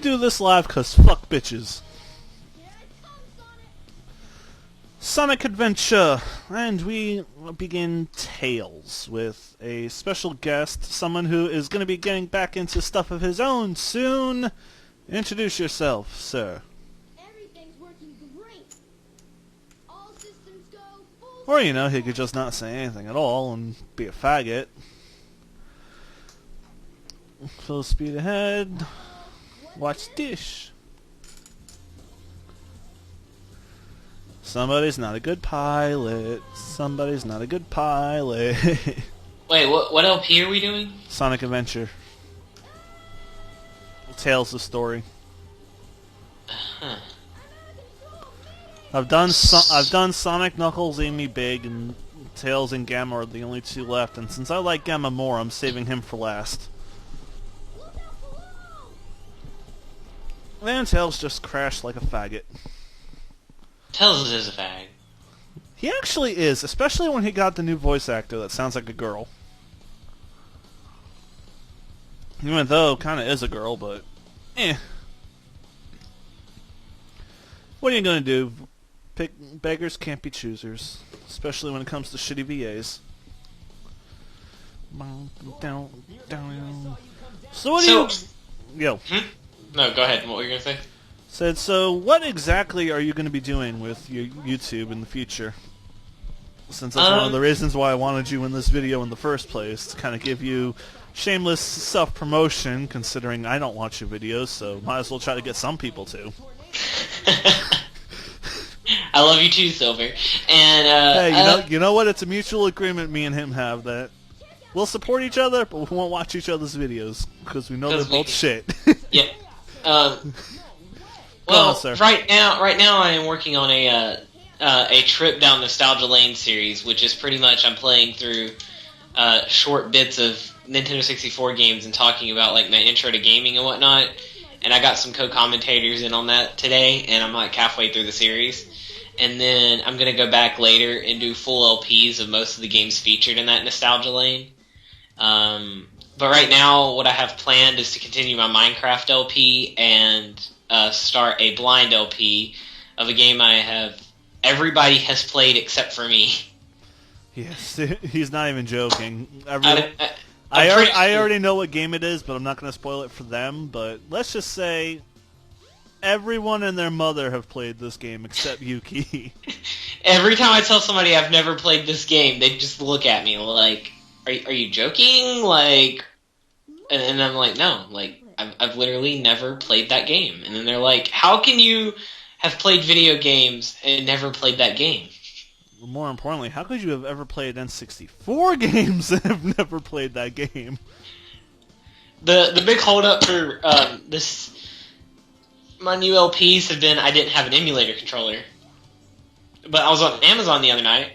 do this live because fuck bitches. Sonic Adventure, and we begin Tails with a special guest, someone who is going to be getting back into stuff of his own soon. Introduce yourself, sir. Everything's working great. All systems go full. Or, you know, he could just not say anything at all and be a faggot. Full speed ahead. Watch dish. Somebody's not a good pilot. Somebody's not a good pilot. Wait, what LP are we doing? Sonic Adventure. Tails the story. Huh. I've done Sonic, Knuckles, Amy Big, and Tails and Gamma are the only two left. And since I like Gamma more, I'm saving him for last. And Tails just crashed like a faggot. Tails is a fag. He actually is, especially when he got the new voice actor that sounds like a girl. Even though kind of is a girl, but eh. What are you gonna do? Beggars can't be choosers, especially when it comes to shitty VAs. So what do you? Yo. No, go ahead. What were you gonna say? Said, so what exactly are you going to be doing with your YouTube in the future? Since that's one of the reasons why I wanted you in this video in the first place, to kind of give you shameless self-promotion, considering I don't watch your videos, so might as well try to get some people to. I love you too, Silver. And hey, you know what? It's a mutual agreement me and him have that we'll support each other, but we won't watch each other's videos, because we know they're both shit. Yeah. Well, on, right now I am working on a trip down nostalgia lane series, which is pretty much I'm playing through short bits of Nintendo 64 games and talking about like my intro to gaming and whatnot. And I got some co-commentators in on that today, and I'm like halfway through the series. And then I'm gonna go back later and do full LPs of most of the games featured in that nostalgia lane. But right now, what I have planned is to continue my Minecraft LP and start a blind LP of a game everybody has played except for me. Yes, he's not even joking. I already know what game it is, but I'm not going to spoil it for them. But let's just say everyone and their mother have played this game except Yuki. Every time I tell somebody I've never played this game, they just look at me like, are you joking? Like, and I'm like, no, like, I've literally never played that game. And then they're like, how can you have played video games and never played that game? More importantly, how could you have ever played N64 games and have never played that game? The big holdup for my new LPs have been I didn't have an emulator controller. But I was on Amazon the other night,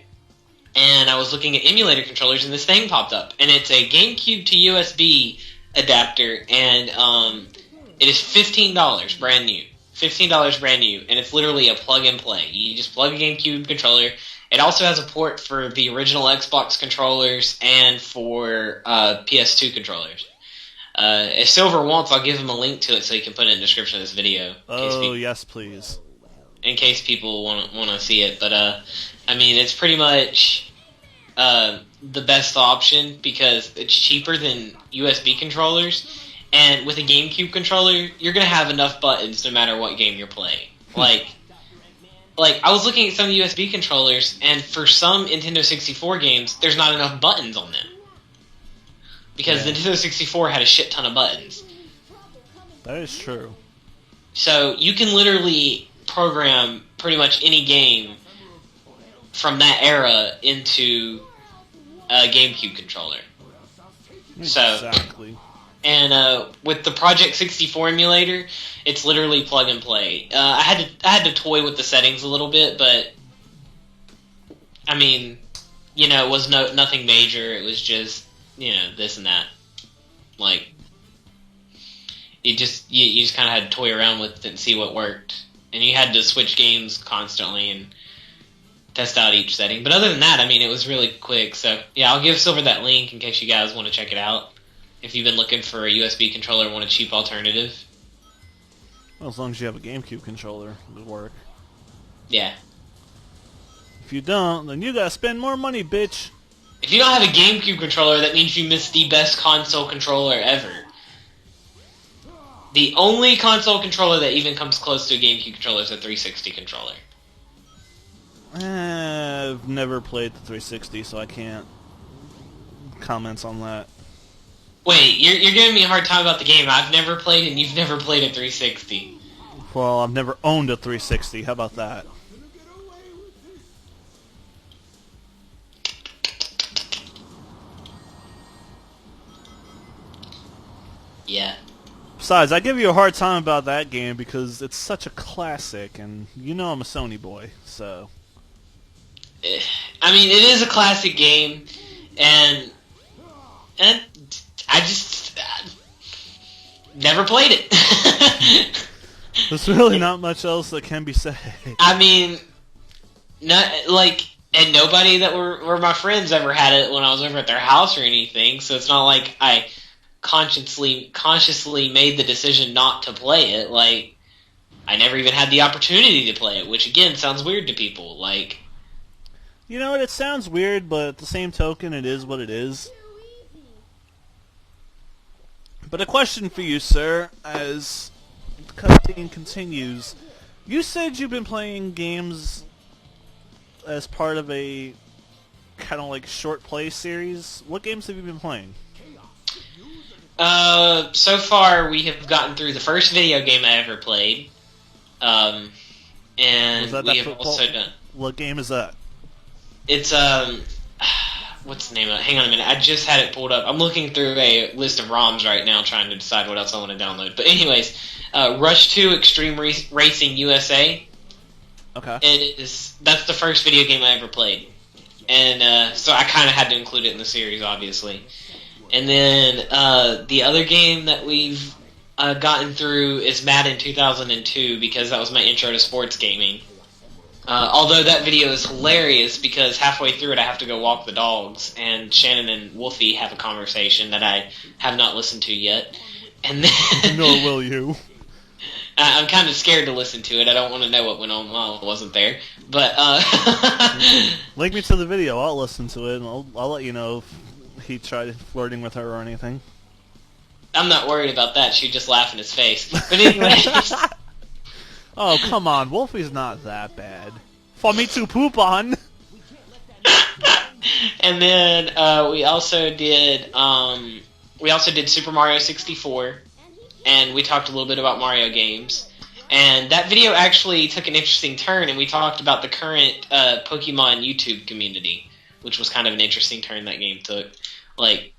and I was looking at emulator controllers, and this thing popped up. And it's a GameCube to USB adapter, and it is $15 brand new. $15 brand new, and it's literally a plug and play. You just plug a GameCube controller. It also has a port for the original Xbox controllers and for PS2 controllers. If Silver wants, I'll give him a link to it so he can put it in the description of this video. Oh, yes, please. In case people want to see it. But, I mean, it's pretty much the best option because it's cheaper than USB controllers. And with a GameCube controller, you're going to have enough buttons no matter what game you're playing. Like, I was looking at some of the USB controllers, and for some Nintendo 64 games, there's not enough buttons on them. Because the Nintendo 64 had a shit ton of buttons. That is true. So you can literally program pretty much any game from that era into a GameCube controller. Exactly. And with the Project 64 emulator, it's literally plug and play. I had to toy with the settings a little bit, but I mean, you know, it was nothing major. It was just, you know, this and that. Like, you just kind of had to toy around with it and see what worked, and you had to switch games constantly and test out each setting. But other than that, I mean, it was really quick. So yeah, I'll give Silver that link in case you guys want to check it out. If you've been looking for a USB controller and want a cheap alternative. Well, as long as you have a GameCube controller, it'll work. Yeah. If you don't, then you gotta spend more money, bitch. If you don't have a GameCube controller, that means you missed the best console controller ever. The only console controller that even comes close to a GameCube controller is a 360 controller. I've never played the 360, so I can't comment on that. Wait, you're giving me a hard time about the game I've never played, and you've never played a 360. Well, I've never owned a 360. How about that? Yeah. Besides, I give you a hard time about that game because it's such a classic, and you know I'm a Sony boy, so... I mean, it is a classic game, and I just never played it. There's really not much else that can be said. I mean, and nobody that were my friends ever had it when I was over at their house or anything, so it's not like I consciously made the decision not to play it. Like, I never even had the opportunity to play it, which again sounds weird to people. Like, you know what? It sounds weird, but at the same token, it is what it is. But a question for you, sir, as the cutscene continues. You said you've been playing games as part of a kind of like short play series. What games have you been playing? So far we have gotten through the first video game I ever played. And we have also done... What game is that? It's, what's the name of it? Hang on a minute. I just had it pulled up. I'm looking through a list of ROMs right now trying to decide what else I want to download. But anyways, Rush 2 Extreme Racing USA. Okay. That's the first video game I ever played. And, so I kind of had to include it in the series, obviously. And then, the other game that we've gotten through is Madden 2002, because that was my intro to sports gaming. Although that video is hilarious because halfway through it I have to go walk the dogs, and Shannon and Wolfie have a conversation that I have not listened to yet. And then nor will you. I'm kind of scared to listen to it. I don't want to know what went on while I wasn't there. But link me to the video. I'll listen to it, and I'll let you know if he tried flirting with her or anything. I'm not worried about that. She'd just laugh in his face. But anyways. Oh, come on. Wolfie's not that bad. For me to poop on. And then we also did Super Mario 64, and we talked a little bit about Mario games. And that video actually took an interesting turn, and we talked about the current Pokemon YouTube community, which was kind of an interesting turn that game took. Like,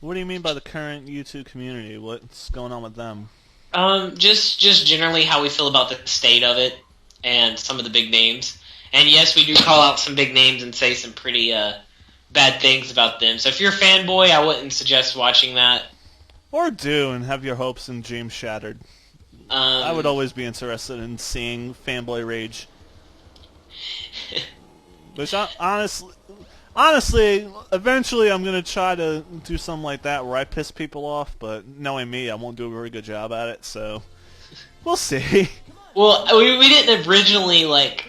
what do you mean by the current YouTube community? What's going on with them? Just generally how we feel about the state of it and some of the big names. And yes, we do call out some big names and say some pretty bad things about them. So if you're a fanboy, I wouldn't suggest watching that. Or do, and have your hopes and dreams shattered. I would always be interested in seeing fanboy rage. Which, honestly, eventually I'm going to try to do something like that where I piss people off, but knowing me, I won't do a very good job at it, so we'll see. Well, we didn't originally,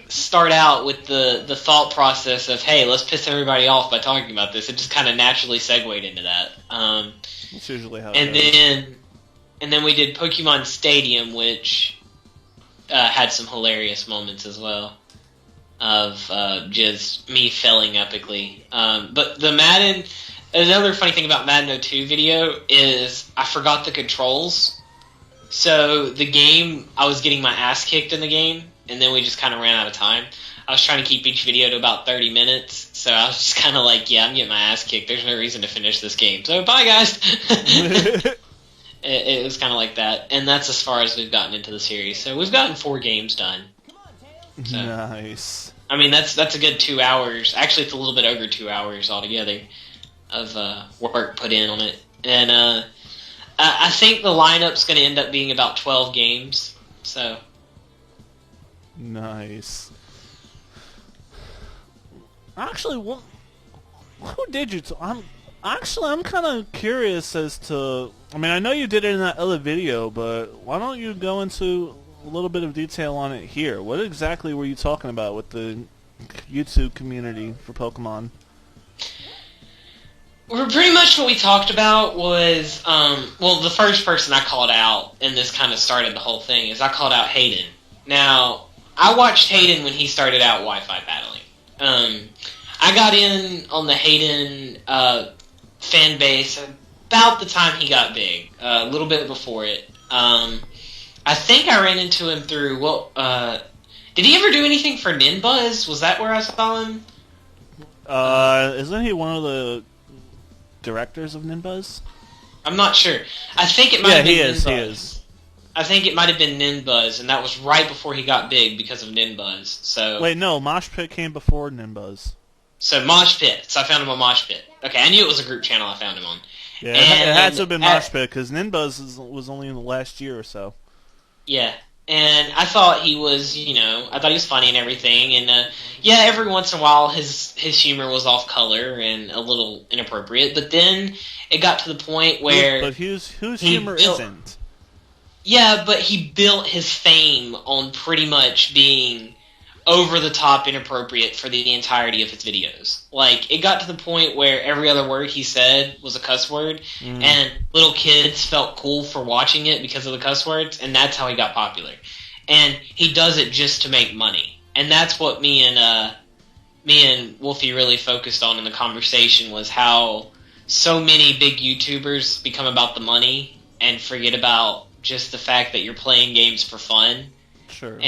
start out with the thought process of, hey, let's piss everybody off by talking about this. It just kind of naturally segued into that. That's usually how it goes. And then we did Pokemon Stadium, which had some hilarious moments as well. Of just me failing epically. But the Madden... Another funny thing about Madden 02 video is I forgot the controls. So the game, I was getting my ass kicked in the game, and then we just kind of ran out of time. I was trying to keep each video to about 30 minutes, so I was just kind of like, yeah, I'm getting my ass kicked. There's no reason to finish this game. So bye, guys! It was kind of like that. And that's as far as we've gotten into the series. So we've gotten 4 games done. So, nice. I mean, that's a good 2 hours. Actually, it's a little bit over 2 hours altogether of work put in on it. And I think the lineup's going to end up being about 12 games. So nice. Actually, who did you? I'm kind of curious as to. I mean, I know you did it in that other video, but why don't you go into a little bit of detail on it here. What exactly were you talking about with the YouTube community for Pokemon? Well, pretty much what we talked about was, well, the first person I called out, and this kind of started the whole thing, is I called out Hayden. Now, I watched Hayden when he started out Wi-Fi battling. I got in on the Hayden fan base about the time he got big, a little bit before it. I think I ran into him through, did he ever do anything for Ninbuzz? Was that where I saw him? Isn't he one of the directors of Ninbuzz? I'm not sure. I think it might have been Ninbuzz. He is. I think it might have been Ninbuzz, and that was right before he got big because of Ninbuzz. So wait, no, Mosh Pit came before Ninbuzz. So Mosh Pit. So I found him on Mosh Pit. Okay, I knew it was a group channel I found him on. Yeah, it had to have been Mosh Pit, because Ninbuzz was only in the last year or so. Yeah, and I thought he was, I thought he was funny and everything, and yeah, every once in a while his humor was off color and a little inappropriate, but then it got to the point where... But whose humor isn't? Yeah, but he built his fame on pretty much being over-the-top inappropriate for the entirety of his videos. Like, it got to the point where every other word he said was a cuss word, and little kids felt cool for watching it because of the cuss words, and that's how he got popular. And he does it just to make money. And that's what me and Wolfie really focused on in the conversation, was how so many big YouTubers become about the money and forget about just the fact that you're playing games for fun. Sure.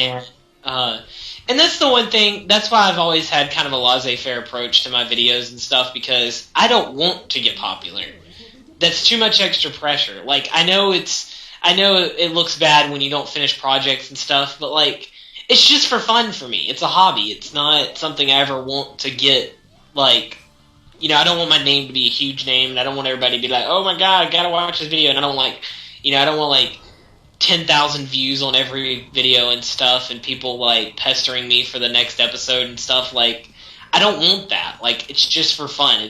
And that's the one thing, that's why I've always had kind of a laissez-faire approach to my videos and stuff, because I don't want to get popular. That's too much extra pressure. Like, I know it looks bad when you don't finish projects and stuff, but like, it's just for fun for me. It's a hobby. It's not something I ever want to get, like, I don't want my name to be a huge name, and I don't want everybody to be like, oh my god, I gotta watch this video, and I don't want 10,000 views on every video and stuff, and people like pestering me for the next episode and stuff. Like, I don't want that. Like, it's just for fun.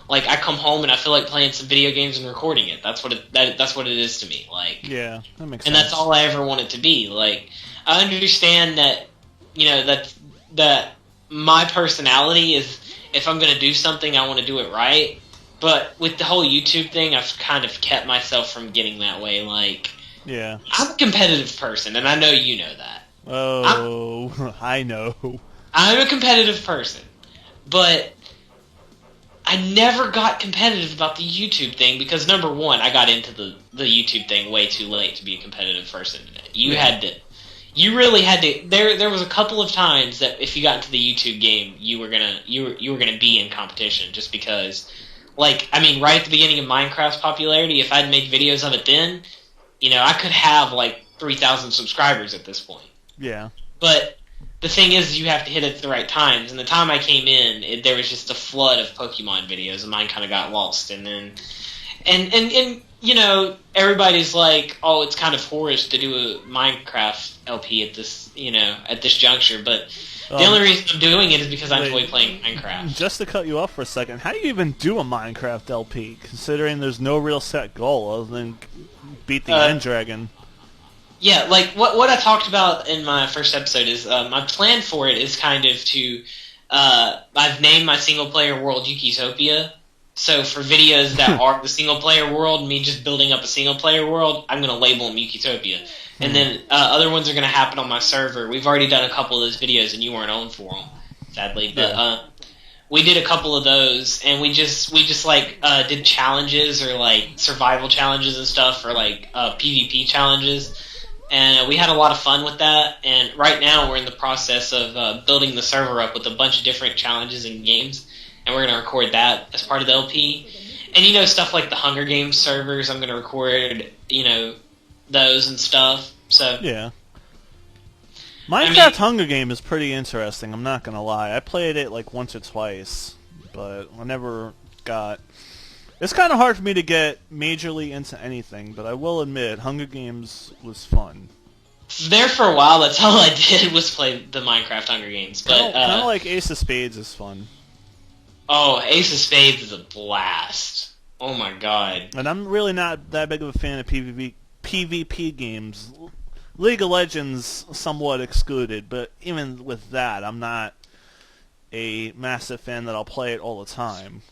Like, I come home and I feel like playing some video games and recording it. That's what it is to me. Like, yeah, that makes sense. And that's all I ever want it to be. Like, I understand that, that my personality is, if I'm gonna do something, I want to do it right. But with the whole YouTube thing, I've kind of kept myself from getting that way. Like, yeah, I'm a competitive person, and I know you know that. Oh, I know. I'm a competitive person, but I never got competitive about the YouTube thing because, number one, I got into the YouTube thing way too late to be a competitive person in it. You really had to. There was a couple of times that if you got into the YouTube game, you were gonna be in competition, just because. Like, I mean, right at the beginning of Minecraft's popularity, if I'd make videos of it then, I could have, like, 3,000 subscribers at this point. Yeah. But the thing is, you have to hit it at the right times. And the time I came in, there was just a flood of Pokemon videos, and mine kind of got lost. And then... And everybody's like, oh, it's kind of whorish to do a Minecraft LP at this, at this juncture, but... The only reason I'm doing it is because I enjoy playing Minecraft. Just to cut you off for a second, how do you even do a Minecraft LP, considering there's no real set goal other than beat the end dragon? Yeah, like, what I talked about in my first episode is, my plan for it is kind of to, I've named my single-player world Yuki3056. So for videos that are the single-player world, me just building up a single-player world, I'm going to label them Yuki3056. And then other ones are going to happen on my server. We've already done a couple of those videos, and you weren't on for them, sadly. But we did a couple of those, and we just did challenges or like survival challenges and stuff, or like PvP challenges. And we had a lot of fun with that. And right now we're in the process of building the server up with a bunch of different challenges and games, and we're going to record that as part of the LP. And stuff like the Hunger Games servers, I'm going to record those and stuff. So yeah, Minecraft Hunger Game is pretty interesting. I'm not gonna lie. I played it like once or twice, but I never got. It's kind of hard for me to get majorly into anything, but I will admit Hunger Games was fun. There for a while, that's all I did was play the Minecraft Hunger Games. But kind of like Ace of Spades is fun. Oh, Ace of Spades is a blast. Oh my god. And I'm really not that big of a fan of PvP games. League of Legends somewhat excluded, but even with that, I'm not a massive fan that I'll play it all the time.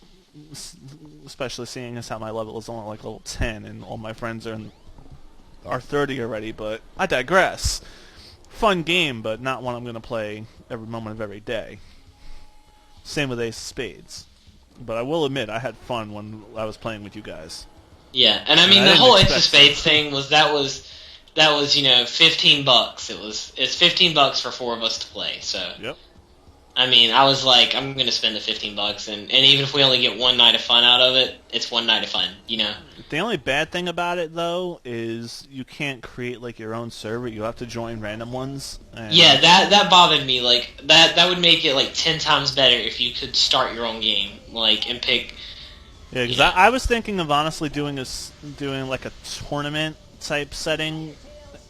Especially seeing as how my level is only like level 10 and all my friends are 30 already, but I digress. Fun game, but not one I'm going to play every moment of every day. Same with Ace of Spades. But I will admit, I had fun when I was playing with you guys. Yeah, and I mean, the whole Ace of Spades thing was $15. It's $15 for 4 of us to play. So yep. I mean, I was like, I'm gonna spend the $15, and even if we only get one night of fun out of it, it's one night of fun, you know. The only bad thing about it though is you can't create like your own server. You have to join random ones. Yeah, that bothered me. Like that would make it like 10 times better if you could start your own game, like and pick. Yeah, because I was thinking of honestly doing like a tournament type setting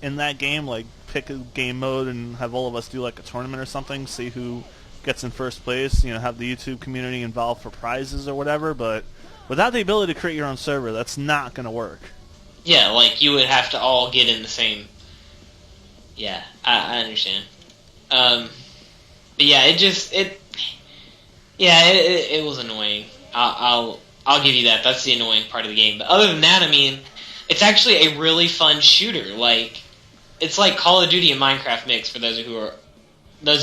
in that game, like pick a game mode and have all of us do like a tournament or something, see who gets in first place, you know, have the YouTube community involved for prizes or whatever, but without the ability to create your own server, that's not going to work. Yeah, like you would have to all get in the same. Yeah, I understand. But yeah, it was annoying. I'll give you that. That's the annoying part of the game. But other than that, I mean, it's actually a really fun shooter. Like, it's like Call of Duty and Minecraft mix for those of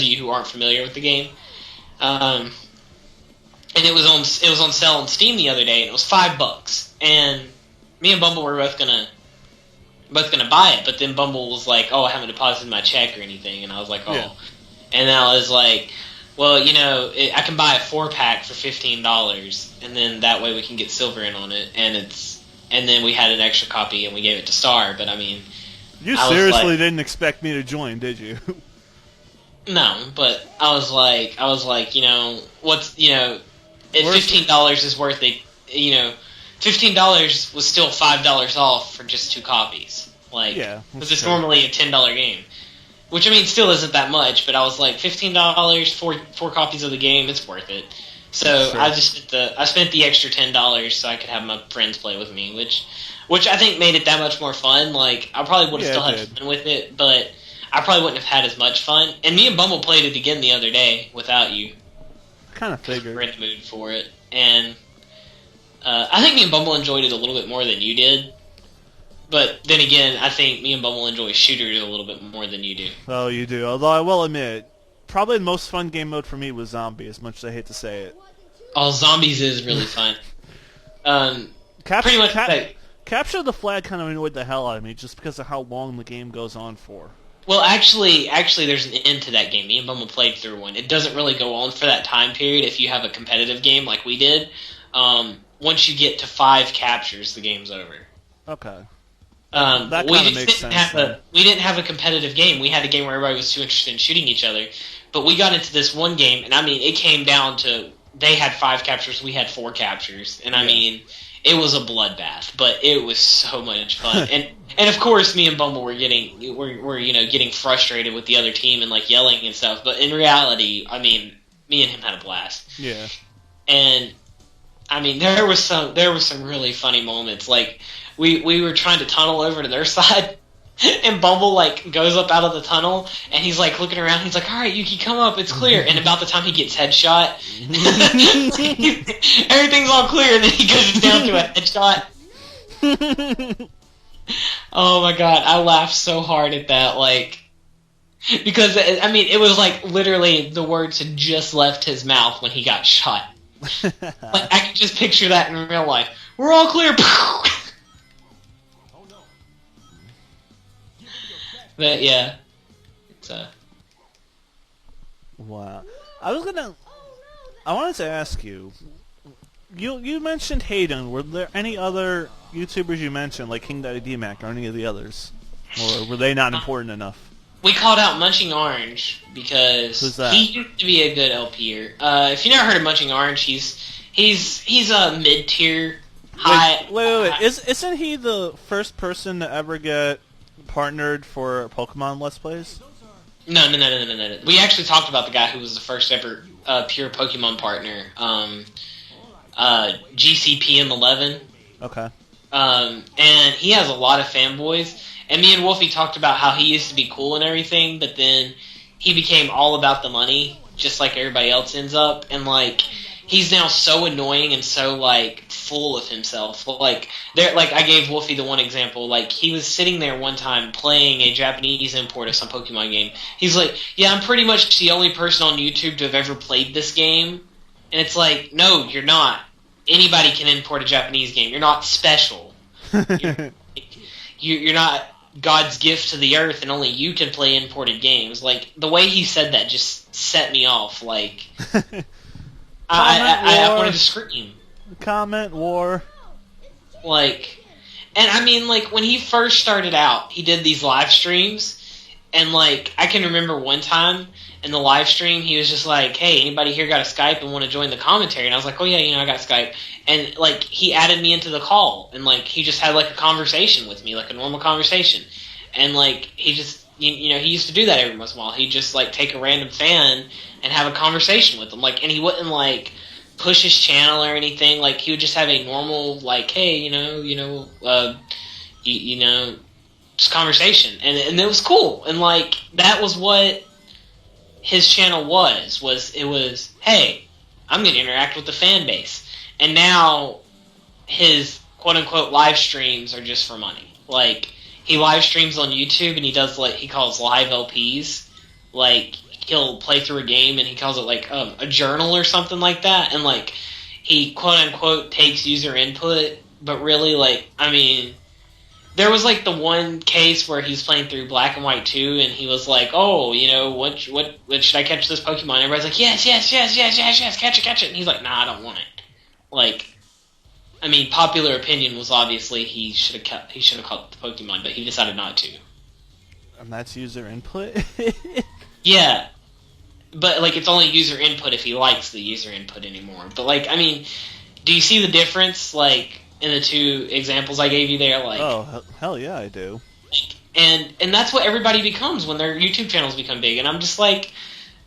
you who aren't familiar with the game. And it was on sale on Steam the other day, and it was $5. And me and Bumble were both gonna buy it, but then Bumble was like, "Oh, I haven't deposited my check or anything," and I was like, "Oh," yeah. And then I was like, "Well, you know, I can buy a 4-pack for $15, and then that way we can get silver in on it." And then we had an extra copy, and we gave it to Star. But I mean, you seriously didn't expect me to join, did you? No, but I was like, you know, $15 is worth it. You know, $15 was still $5 off for just 2 copies. Like, yeah, because it's normally a $10 game, which I mean still isn't that much. But I was like, $15 for 4 copies of the game, it's worth it. So sure. I spent the extra $10 so I could have my friends play with me, which I think made it that much more fun. Like, I probably would have still had fun with it, but I probably wouldn't have had as much fun. And me and Bumble played it again the other day without you. Kind of figured. We were in the mood for it. And I think me and Bumble enjoyed it a little bit more than you did. But then again, I think me and Bumble enjoy shooters a little bit more than you do. Oh, you do. Although I will admit, probably the most fun game mode for me was Zombie, as much as I hate to say it. Oh, Zombies is really fun. Capture the Flag kind of annoyed the hell out of me just because of how long the game goes on for. Well, actually, there's an end to that game. Me and Bumble played through one. It doesn't really go on for that time period if you have a competitive game like we did. Once you get to 5 captures, the game's over. Okay. That kind of makes sense. We didn't have a competitive game. We had a game where everybody was too interested in shooting each other. But we got into this one game, and I mean, it came down to they had 5 captures, we had 4 captures, and I mean, it was a bloodbath. But it was so much fun, and of course, me and Bumble were getting frustrated with the other team and like yelling and stuff. But in reality, I mean, me and him had a blast. Yeah. And I mean, there were some really funny moments. Like we were trying to tunnel over to their side, and Bumble like goes up out of the tunnel, and he's like looking around. He's like, "All right, Yuki, come up. It's clear." And about the time he gets headshot, everything's all clear, and then he goes down to a headshot. Oh my god, I laughed so hard at that, like, because I mean, it was like literally the words had just left his mouth when he got shot. Like, I can just picture that in real life. We're all clear. But yeah, it's wow. I wanted to ask you. You mentioned Hayden. Were there any other YouTubers you mentioned, like King Daddy D-Mac, or any of the others, or were they not important enough? We called out Munching Orange because he used to be a good LPer. If you never heard of Munching Orange, he's a mid-tier high. Wait. Isn't he the first person to ever get partnered for Pokemon Let's Plays? No. We actually talked about the guy who was the first ever pure Pokemon partner. GCPM11. Okay. And he has a lot of fanboys, And me and Wolfie talked about how he used to be cool and everything, but then he became all about the money, just like everybody else ends up. And, like, he's now so annoying and so, like, full of himself. Like, I gave Wolfie the one example. Like, he was sitting there one time playing a Japanese import of some Pokemon game. He's like, yeah, I'm pretty much the only person on YouTube to have ever played this game. And it's like, no, you're not. Anybody can import a Japanese game. You're not special. You're not God's gift to the earth, and only you can play imported games. Like, the way he said that just set me off. Like, I wanted to scream. Comment war. Like, and I mean, like, when he first started out, he did these live streams, and, like, I can remember one time in the live stream, he was just like, hey, anybody here got a Skype and want to join the commentary? And I was like, oh yeah, I got Skype. And, like, he added me into the call, and, like, he just had, like, a conversation with me, like a normal conversation. And, like, he just, he used to do that every once in a while. He'd just, like, take a random fan and have a conversation with them. Like, and he wouldn't, like, push his channel or anything. Like, he would just have a normal, like, hey, just conversation. And it was cool. And, like, that was what his channel was, hey, I'm going to interact with the fan base. And now his quote-unquote live streams are just for money. Like, he live streams on YouTube, and he does, like, he calls live LPs. Like, he'll play through a game, and he calls it, like, a journal or something like that. And, like, he quote-unquote takes user input, but really, like, I mean, there was, like, the one case where he was playing through Black and White 2, and he was like, oh, what should I catch this Pokemon? And everybody's like, yes, catch it. And he's like, nah, I don't want it. Like, I mean, popular opinion was obviously he should have caught the Pokemon, but he decided not to. And that's user input? Yeah. But, like, it's only user input if he likes the user input anymore. But, like, I mean, do you see the difference, like, in the two examples I gave you there? Like, oh, hell yeah, I do. Like, and that's what everybody becomes when their YouTube channels become big. And I'm just like,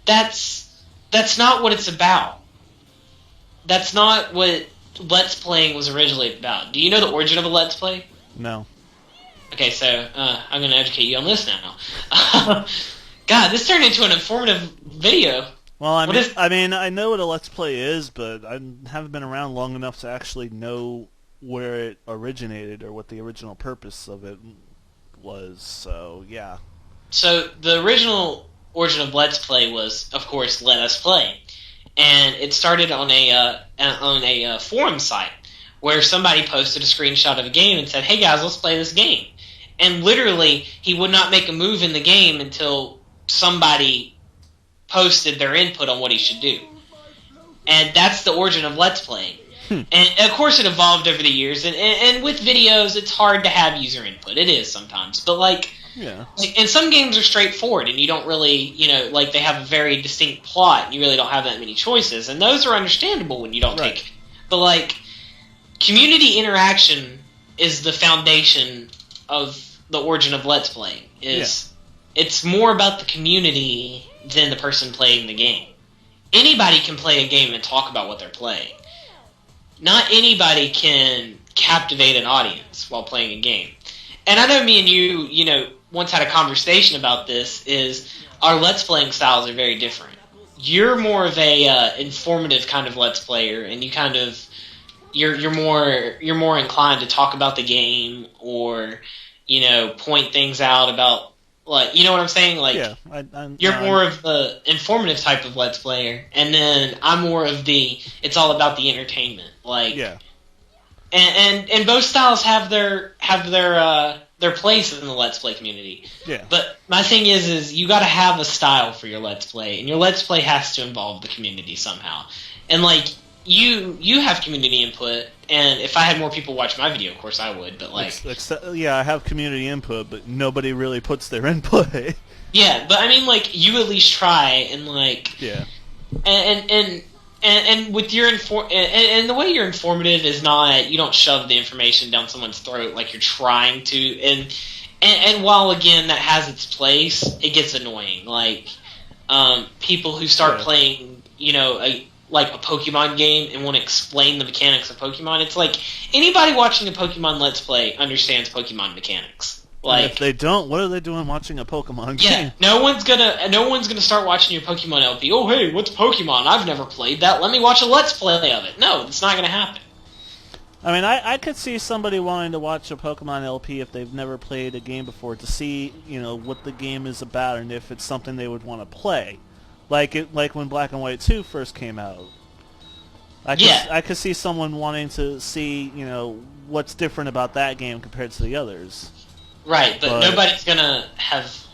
that's not what it's about. That's not what Let's Playing was originally about. Do you know the origin of a Let's Play? No. Okay, so I'm going to educate you on this now. God, this turned into an informative video. Well, I mean, I know what a Let's Play is, but I haven't been around long enough to actually know where it originated or what the original purpose of it was. So, yeah. So, the original origin of Let's Play was, of course, Let Us Play. And it started on a forum site where somebody posted a screenshot of a game and said, hey guys, let's play this game. And literally, he would not make a move in the game until somebody posted their input on what he should do. And that's the origin of Let's Playing. And of course it evolved over the years, and with videos it's hard to have user input. It is sometimes. But and some games are straightforward and you don't really, like they have a very distinct plot and you really don't have that many choices, and those are understandable when you don't take. But like, community interaction is the foundation of the origin of Let's Playing. It's more about the community than the person playing the game. Anybody can play a game and talk about what they're playing. Not anybody can captivate an audience while playing a game. And I know me and you, once had a conversation about this, is our Let's Playing styles are very different. You're more of a informative kind of Let's Player, and you kind of you're more inclined to talk about the game or, point things out about, like, you know what I'm saying? Like, you're more of the informative type of Let's Player, and then I'm more of the it's all about the entertainment. Like, and both styles have their place in the Let's Play community. Yeah. But my thing is you got to have a style for your Let's Play, and your Let's Play has to involve the community somehow. And like, you have community input, and if I had more people watch my video, of course I would, but like... I have community input, but nobody really puts their input. Yeah, but I mean, like, you at least try, and like... Yeah. And with your and the way you're informative is not, you don't shove the information down someone's throat like you're trying to, and while again that has its place, it gets annoying. Like, people who start playing, like a Pokemon game and want to explain the mechanics of Pokemon. It's like, anybody watching a Pokemon Let's Play understands Pokemon mechanics. Like, and if they don't, what are they doing watching a Pokemon yeah, game? no one's gonna start watching your Pokemon LP. Oh, hey, what's Pokemon? I've never played that. Let me watch a Let's Play of it. No, it's not gonna happen. I mean, I could see somebody wanting to watch a Pokemon LP if they've never played a game before to see, what the game is about and if it's something they would want to play. Like when Black and White 2 first came out. I could see someone wanting to see, what's different about that game compared to the others. Right, but nobody's gonna have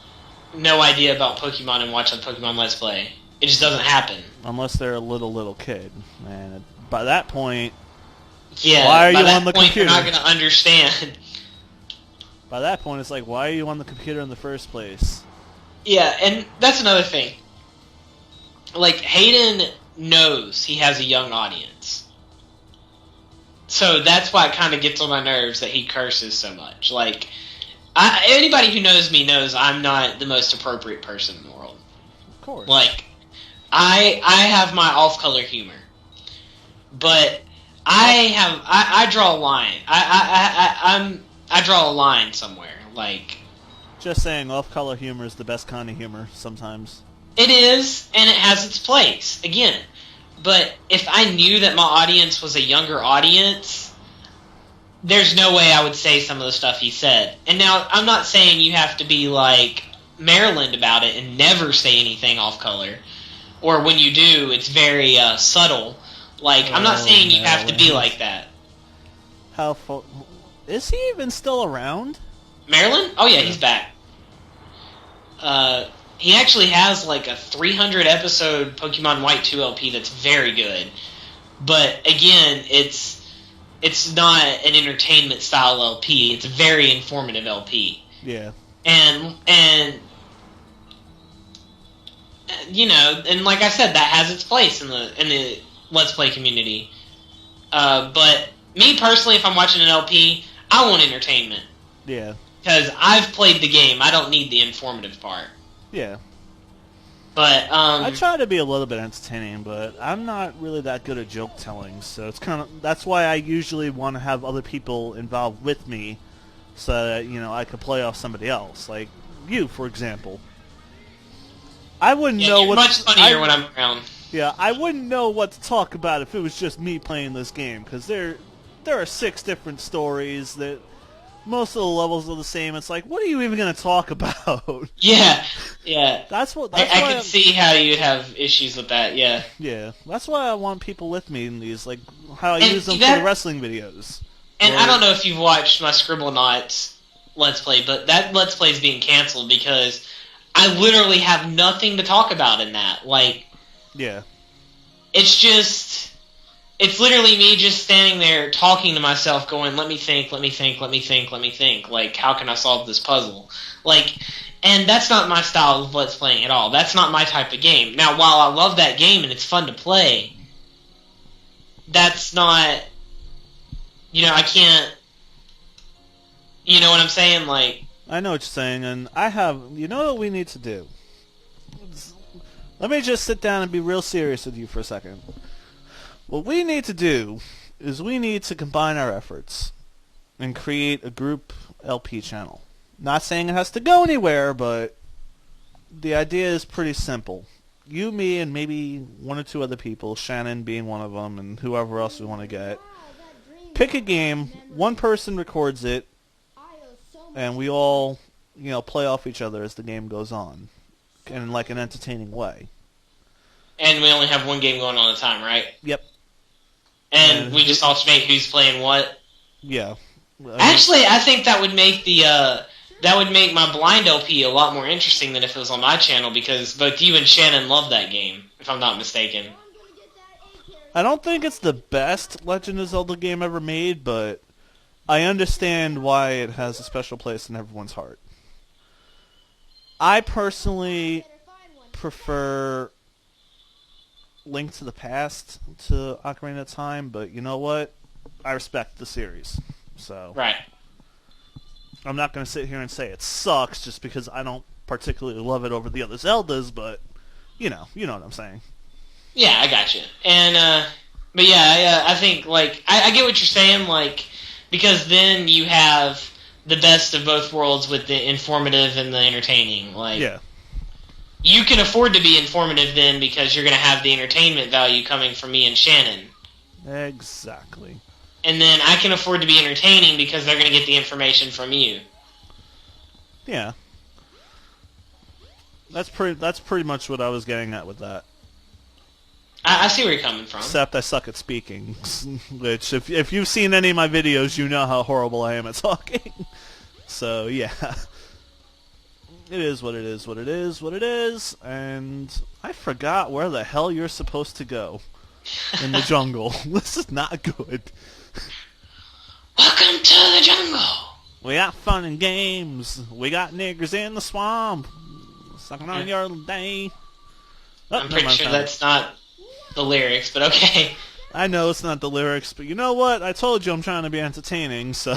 no idea about Pokemon and watch a Pokemon Let's Play. It just doesn't happen. Unless they're a little kid. And by that point... Yeah, why are you on the computer? You're not going to understand. By that point, it's like, why are you on the computer in the first place? Yeah, and that's another thing. Like, Hayden knows he has a young audience. So that's why it kind of gets on my nerves that he curses so much. Like, anybody who knows me knows I'm not the most appropriate person in the world. Of course. Like, I have my off-color humor. But... I draw a line. I draw a line somewhere. Like, just saying, off-color humor is the best kind of humor. Sometimes it is, and it has its place. Again, but if I knew that my audience was a younger audience, there's no way I would say some of the stuff he said. And now I'm not saying you have to be like Maryland about it and never say anything off-color, or when you do, it's very subtle. Like, I'm not saying you have to be like that. Is he even still around? Maryland? Oh yeah, he's back. He actually has like a 300 episode Pokemon White 2 LP that's very good. But again, it's not an entertainment style LP. It's a very informative LP. Yeah. And and like I said, that has its place in the Let's Play community. But me personally, if I'm watching an LP, I want entertainment. Yeah. Because I've played the game. I don't need the informative part. Yeah. But I try to be a little bit entertaining, but I'm not really that good at joke telling. So that's why I usually want to have other people involved with me, so that I could play off somebody else, like you, for example. I wouldn't know you're much funnier when I'm around. Yeah, I wouldn't know what to talk about if it was just me playing this game, because there are 6 different stories that most of the levels are the same. It's like, what are you even going to talk about? Yeah. That's I can see how you have issues with that, yeah. Yeah, that's why I want people with me in these, like, how I use them for the wrestling videos. And I don't know if you've watched my Scribblenauts Let's Play, but that Let's Play is being canceled because I literally have nothing to talk about in that. Like, yeah. It's literally me just standing there talking to myself going, let me think. Like, how can I solve this puzzle? Like, and that's not my style of Let's Playing at all. That's not my type of game. Now, while I love that game and it's fun to play, that's not, I can't, you know what I'm saying? Like, I know what you're saying, and you know what we need to do? Let me just sit down and be real serious with you for a second. What we need to do is we need to combine our efforts and create a group LP channel. Not saying it has to go anywhere, but the idea is pretty simple. You, me, and maybe 1 or 2 other people, Shannon being one of them, and whoever else we want to get. Pick a game, one person records it, and we all, play off each other as the game goes on. In like an entertaining way. And we only have one game going on at a time, right? Yep. And we just alternate who's playing what? Yeah. Actually, I think that would make my blind LP a lot more interesting than if it was on my channel, because both you and Shannon love that game, if I'm not mistaken. I don't think it's the best Legend of Zelda game ever made, but I understand why it has a special place in everyone's heart. I personally prefer Link to the Past to Ocarina of Time, but you know what? I respect the series. So right. I'm not going to sit here and say it sucks just because I don't particularly love it over the other Zeldas, but you know what I'm saying. Yeah, I got you. And but yeah, I think like I get what you're saying, like, because then you have the best of both worlds with the informative and the entertaining. Like, yeah. You can afford to be informative then because you're going to have the entertainment value coming from me and Shannon. Exactly. And then I can afford to be entertaining because they're going to get the information from you. Yeah. That's pretty much what I was getting at with that. I see where you're coming from. Except I suck at speaking, which if you've seen any of my videos, you know how horrible I am at talking. So yeah, it is what it is. What it is. What it is. And I forgot where the hell you're supposed to go in the jungle. This is not good. Welcome to the jungle. We got fun and games. We got niggers in the swamp sucking on your day. Oh, I'm pretty sure that's not the lyrics, but okay. I know it's not the lyrics, but you know what? I told you I'm trying to be entertaining, so...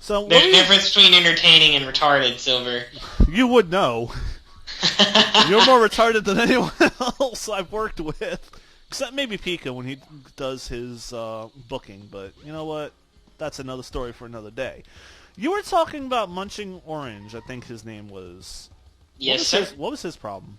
So there's a difference between entertaining and retarded, Silver. You would know. You're more retarded than anyone else I've worked with. Except maybe Pika when he does his booking, but you know what? That's another story for another day. You were talking about Munching Orange, I think his name was. Yes, sir. What was his problem?